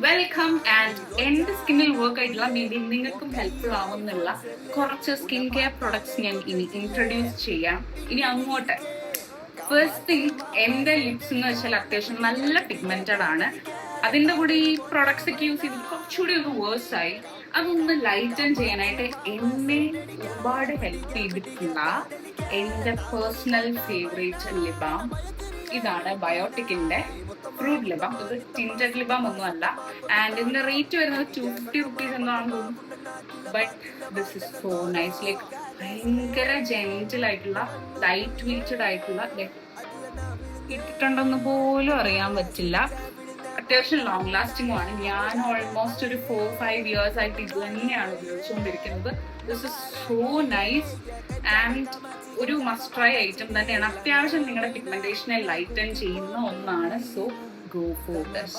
Welcome and എന്റെ സ്കിന്നിൽ work ആയിട്ടുള്ള മീൻസ് നിങ്ങൾക്കും ഹെൽപ്ഫുൾ ആവുന്നുള്ള കുറച്ച് സ്കിൻ കെയർ പ്രൊഡക്ട്സ് ഞാൻ ഇനി ഇൻട്രൊഡ്യൂസ് ചെയ്യാം. ഇനി അങ്ങോട്ട് ഫസ്റ്റ് തിങ്, എന്റെ ലിപ്സ് എന്ന് വെച്ചാൽ അത്യാവശ്യം നല്ല പിഗ്മെന്റഡ് ആണ്. അതിന്റെ കൂടെ ഈ പ്രൊഡക്ട്സ് ഒക്കെ യൂസ് ചെയ്തിട്ട് കുറച്ചുകൂടി ഒന്ന് വേഴ്സ് ആയി. അതൊന്ന് ലൈറ്റൻ ചെയ്യാനായിട്ട് എന്നെ ഒരുപാട് ഹെൽപ്പ് ചെയ്തിട്ടുള്ള എന്റെ പേഴ്സണൽ ഫേവറേറ്റ് ലിബാം ഇതാണ്. ബയോട്ടിക്കിന്റെ ഫ്രൂട്ട് ലിബാം. ഇത് ടിൻറ്റഡ് ലിബാം ഒന്നും അല്ല. ആൻഡ് ഇതിന്റെ റേറ്റ് വരുന്നത് 250 റുപ്പീസ് എന്നാണ് തോന്നുന്നു. But this is so nice. Like ഭയങ്കര ജെന്റിൽ ആയിട്ടുള്ള ലൈറ്റ് വെയ്റ്റഡ് ആയിട്ടുള്ള, ഇട്ടിട്ടുണ്ടെന്ന് പോലും അറിയാൻ പറ്റില്ല. അത്യാവശ്യം ലോങ് ലാസ്റ്റിംഗ് ആണ്. ഞാൻ ഓൾമോസ്റ്റ് ഒരു 4-5 ഇയേഴ്സ് ആയിട്ട് ഇത് തന്നെയാണ് ഉപയോഗിച്ചുകൊണ്ടിരിക്കുന്നത്. This is so nice and ഒരു മസ്റ്റ് ട്രൈ ഐറ്റം തന്നെയാണ്. അത്യാവശ്യം നിങ്ങളുടെ പിഗ്മെന്റേഷനെ ലൈറ്റൻ ചെയ്യുന്ന ഒന്നാണ്. So go for this.